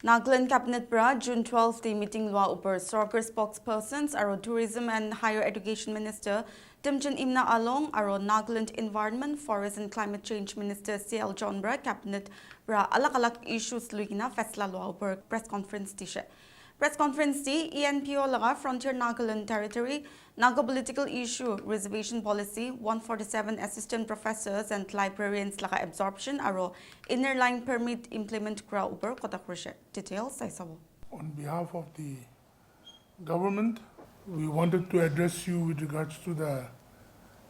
Nagaland Cabinet Bra June 12 the meeting law upper Sorker spokespersons aro Tourism and Higher Education Minister Timchan Imna Along aro Nagaland Environment, Forest and Climate Change Minister CL John Bra Cabinet Bra alak issues luina Fesla law upper press conference tisha. Press conference di ENPO laga Frontier Nagaland Territory Naga political issue reservation policy 147 assistant professors and librarians laga absorption aro inner line permit implement kra upar kota krushe details saisabo. On behalf of the government, we wanted to address you with regards to the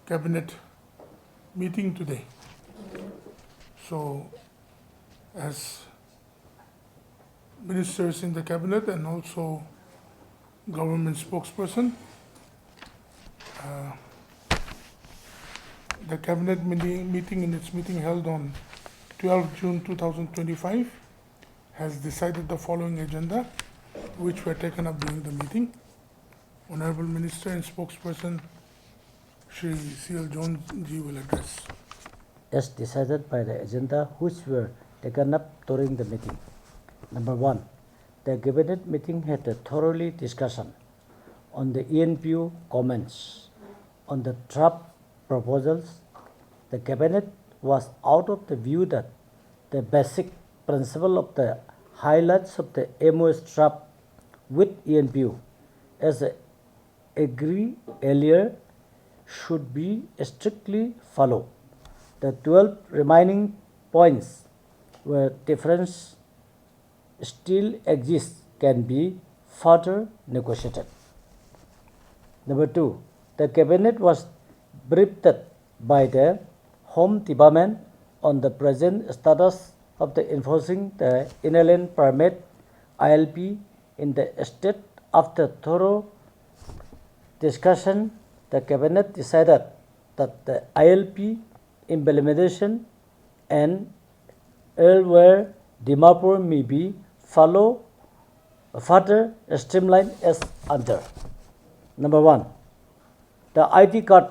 cabinet meeting today. So, as ministers in the cabinet and also government spokesperson, the cabinet meeting in its meeting held on 12 June 2025 has decided the following agenda, which were taken up during the meeting. Honorable Minister and Spokesperson Shri C.L. Jones ji will address. As decided by the agenda which were taken up during the meeting. Number 1, the cabinet meeting had a thoroughly discussion on the ENPO comments on the draft proposals. The cabinet was out of the view that the basic principle of the highlights of the MOS draft with ENPO as agreed earlier should be strictly followed. The 12 remaining points where difference still exists can be further negotiated. Number 2, the cabinet was briefed by the Home Department on the present status of the enforcing the inland permit ILP in the state. After thorough discussion, the cabinet decided that the ILP implementation and elsewhere Dimapur may be follow further streamlined as under. Number 1, the ID card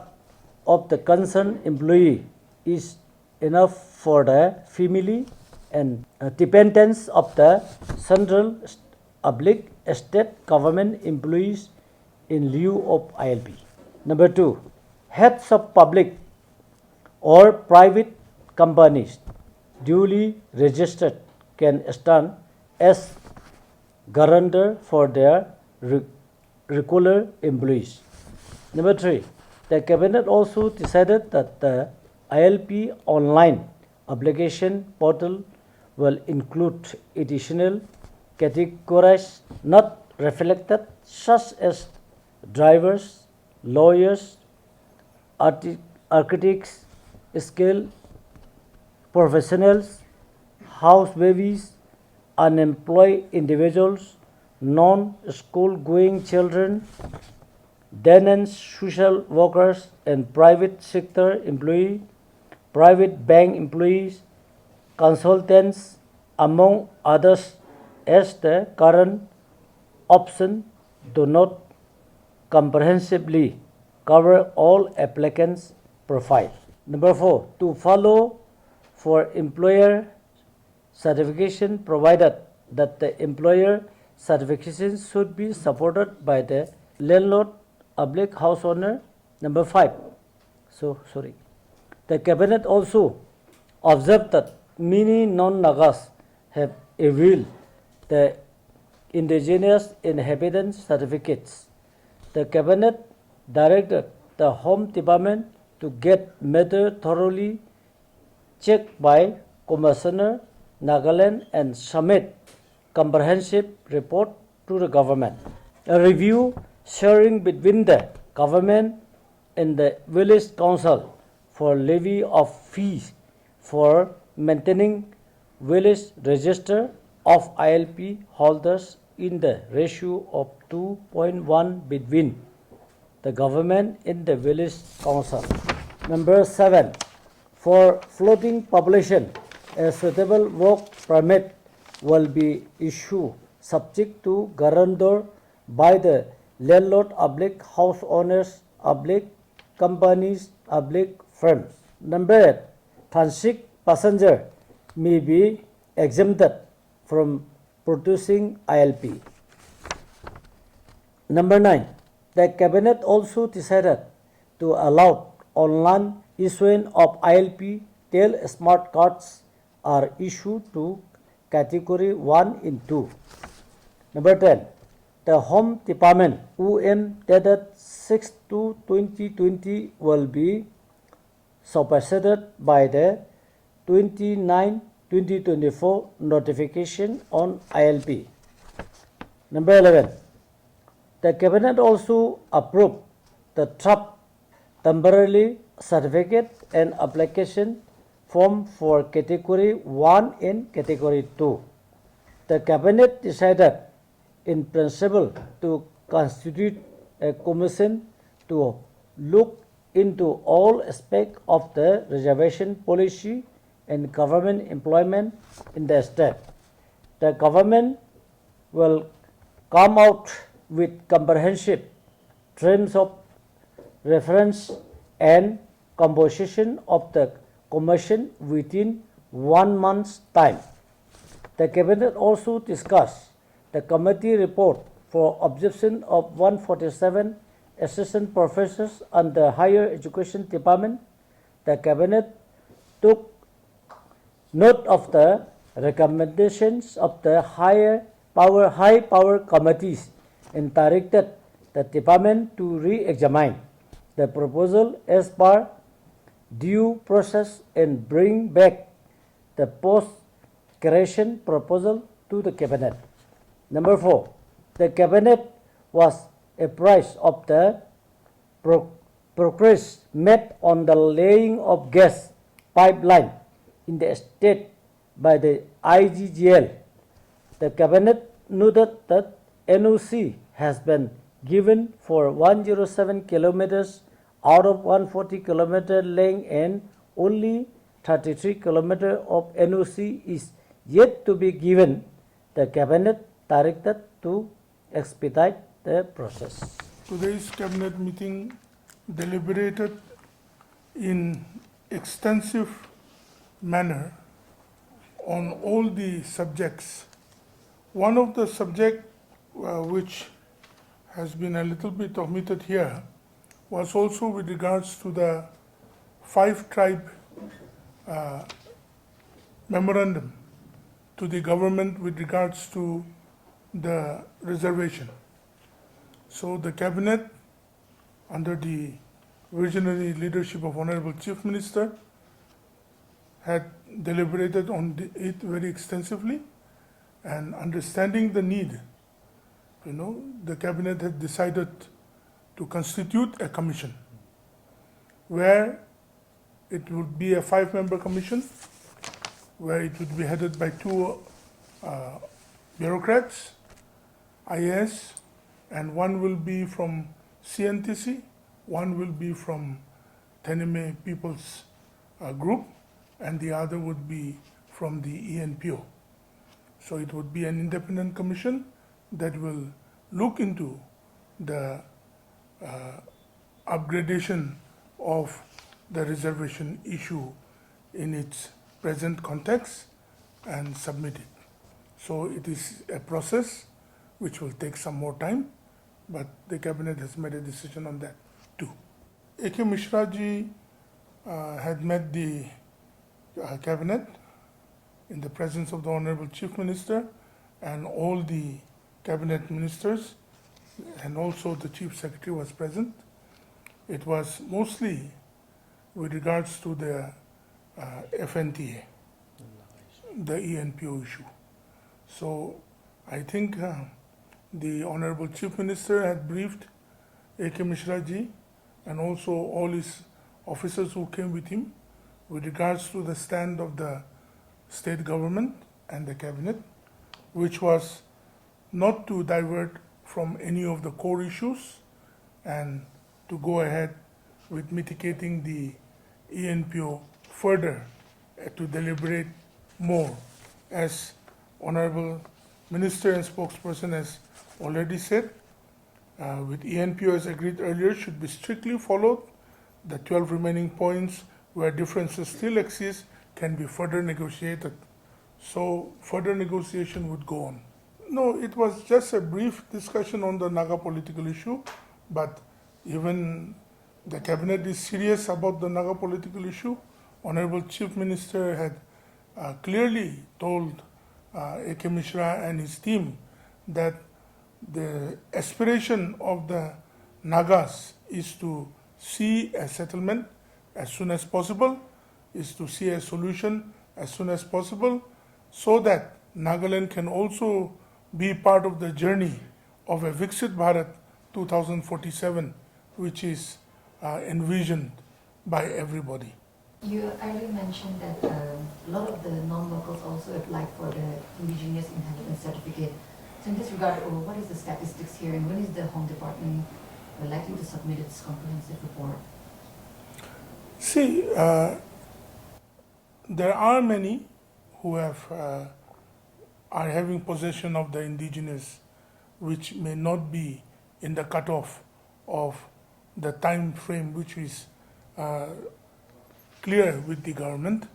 of the concerned employee is enough for the family and dependents of the central state government employees in lieu of ILP. Number 2, heads of public or private companies duly registered can stand as guarantor for their regular employees. Number 3, the cabinet also decided that the ILP online application portal will include additional categories not reflected such as drivers, lawyers, architects, skilled professionals, house babies, unemployed individuals, non-school going children, dense social workers and private sector employees, private bank employees, consultants, among others, as the current option do not comprehensively cover all applicants' profile. Number 4, to follow for employer certification provided that the employer certification should be supported by the landlord/house owner. Number 5, the cabinet also observed that many non-Nagas have availed the indigenous inhabitants certificates. The cabinet directed the Home Department to get matter thoroughly checked by Commissioner Nagaland and submit comprehensive report to the government. A review sharing between the government and the village council for levy of fees for maintaining village register of ILP holders in the ratio of 2.1 between the government and the village council. Number 7, for floating population, a suitable work permit will be issued subject to guarantor by the landlord, house owners, companies, firms. Number 8, transit passenger may be exempted from producing ILP. Number 9, the Cabinet also decided to allow online issuance of ILP till smart cards are issued to category 1 and 2. Number 10, the Home Department UM dated 6/2/2020 will be superseded by the 29/2024 notification on ILP. Number 11, the Cabinet also approved the draft temporary certificate and application form for category 1 and category 2. The Cabinet decided in principle to constitute a commission to look into all aspects of the reservation policy and government employment in the state. The government will come out with comprehensive terms of reference and composition of the commission within 1 month's time. The Cabinet also discussed the committee report for objection of 147 assistant professors on the Higher Education Department. The Cabinet took note of the recommendations of the high power committees and directed the department to re-examine the proposal as per due process and bring back the post-creation proposal to the Cabinet. Number 4, the Cabinet was apprised of the progress made on the laying of gas pipeline in the state by the IGGL. The Cabinet noted that NOC has been given for 107 kilometers out of 140 kilometer length and only 33 kilometers of NOC is yet to be given. The Cabinet directed to expedite the process. Today's cabinet meeting deliberated in extensive manner on all the subjects. One of the subject which has been a little bit omitted here was also with regards to the 5-tribe memorandum to the government with regards to the reservation. So the Cabinet, under the visionary leadership of Honorable Chief Minister, had deliberated on it very extensively, and understanding the need, the Cabinet had decided to constitute a commission where it would be a 5-member commission, where it would be headed by 2 bureaucrats, IAS, and 1 will be from CNTC, 1 will be from Teneme People's Group, and the other would be from the ENPO. So it would be an independent commission that will look into the upgradation of the reservation issue in its present context and submit it. So it is a process which will take some more time, but the Cabinet has made a decision on that too. A.K. Mishra ji had met the Cabinet in the presence of the Honorable Chief Minister and all the Cabinet ministers, and also the Chief Secretary was present. It was mostly with regards to the FNTA, the ENPO issue. So I think the Honorable Chief Minister had briefed A.K. Mishra ji and also all his officers who came with him with regards to the stand of the state government and the Cabinet, which was not to divert from any of the core issues and to go ahead with mitigating the ENPO further to deliberate more. As Honorable Minister and Spokesperson has already said, with ENPO as agreed earlier should be strictly followed. The 12 remaining points where differences still exist can be further negotiated. So further negotiation would go on. No, it was just a brief discussion on the Naga political issue, but even the cabinet is serious about the Naga political issue. Honorable Chief Minister had clearly told A.K. Mishra and his team that the aspiration of the Nagas is to see a settlement as soon as possible, is to see a solution as soon as possible, so that Nagaland can also be part of the journey of a Viksit Bharat 2047, which is envisioned by everybody. You earlier mentioned that a lot of the non-locals also applied for the indigenous inheritance certificate. So in this regard, what is the statistics here, and when is the Home Department likely to submit its comprehensive report? See, there are many who are having possession of the indigenous, which may not be in the cutoff of the time frame which is clear with the government.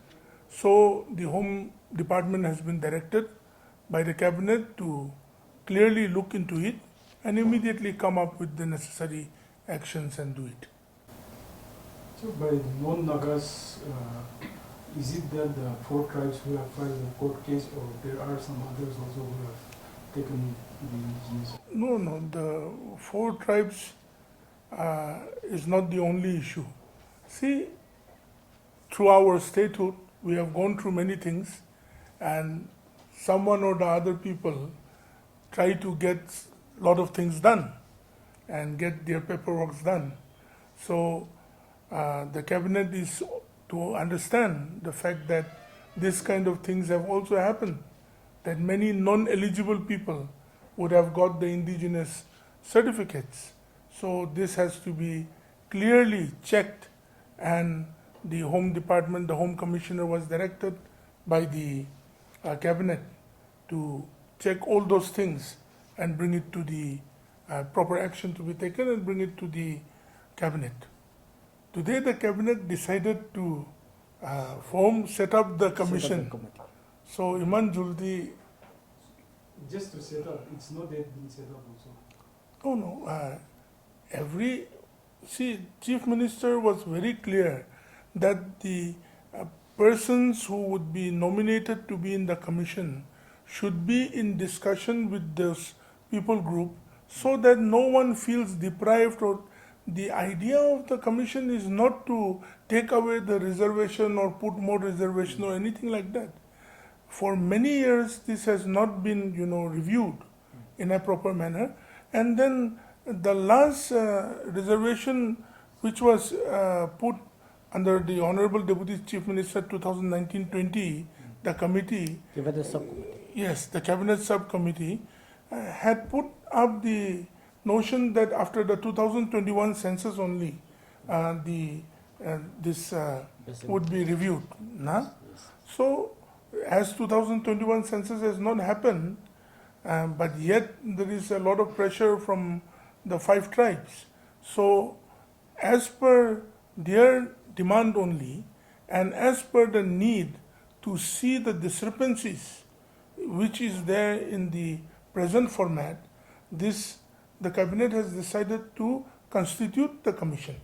So the Home Department has been directed by the cabinet to clearly look into it and immediately come up with the necessary actions and do it. So by non-Nagas, is it that the 4 tribes who have filed the court case, or there are some others also who have taken the indigenous? No, the 4 tribes is not the only issue. See, through our statehood, we have gone through many things, and someone or the other people try to get a lot of things done and get their paperwork done. So the cabinet is to understand the fact that this kind of things have also happened, that many non-eligible people would have got the indigenous certificates. So this has to be clearly checked, and the Home Department, the Home Commissioner was directed by the cabinet to check all those things and bring it to the proper action to be taken and bring it to the cabinet. Today the cabinet decided to set up the commission. So Iman Juldi, Just to set up, it's not yet been set up also. Chief Minister was very clear that the persons who would be nominated to be in the commission should be in discussion with this people group, so that no one feels deprived. Or the idea of the commission is not to take away the reservation or put more reservation or anything like that. For many years this has not been reviewed in a proper manner, and then the last reservation which was put under the Honorable Deputy Chief Minister 2019-20, the committee, yes, the cabinet subcommittee had put up the notion that after the 2021 census only, this would be reviewed. So, as 2021 census has not happened, but yet there is a lot of pressure from the 5 tribes. So, as per their demand only, and as per the need to see the discrepancies which is there in the present format, the cabinet has decided to constitute the commission.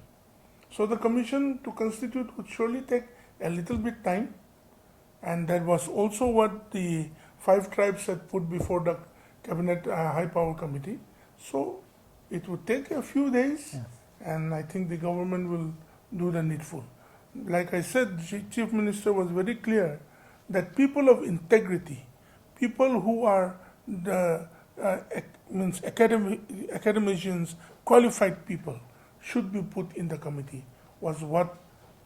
So the commission to constitute would surely take a little bit time, and that was also what the 5 tribes had put before the cabinet high power committee. So it would take a few days, yes, and I think the government will do the needful. Like I said, the Chief Minister was very clear that people of integrity, people who are the academicians, qualified people, should be put in the committee, was what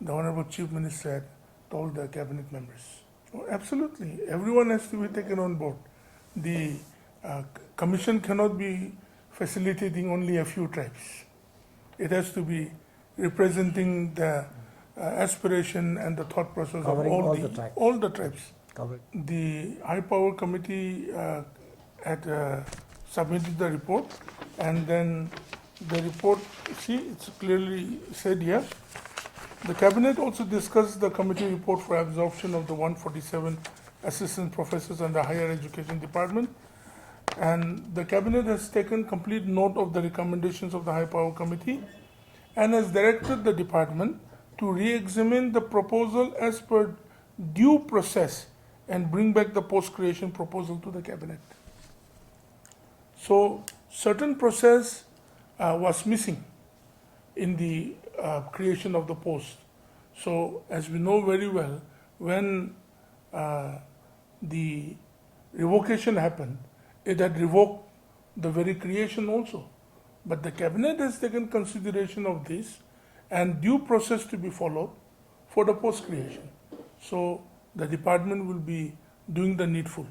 the Honorable Chief Minister had told the cabinet members. Oh, absolutely, everyone has to be taken on board. The commission cannot be facilitating only a few tribes. It has to be representing the aspiration and the thought process covering of all the tribes. Covered. The High Power Committee had submitted the report, and then the report, see, it's clearly said here. The cabinet also discussed the committee report for absorption of the 147 assistant professors under Higher Education Department. And the cabinet has taken complete note of the recommendations of the High Power Committee and has directed the department to re-examine the proposal as per due process and bring back the post-creation proposal to the cabinet. So certain process was missing in the creation of the post. So as we know very well, when the revocation happened, it had revoked the very creation also. But the cabinet has taken consideration of this and due process to be followed for the post creation. So the department will be doing the needful.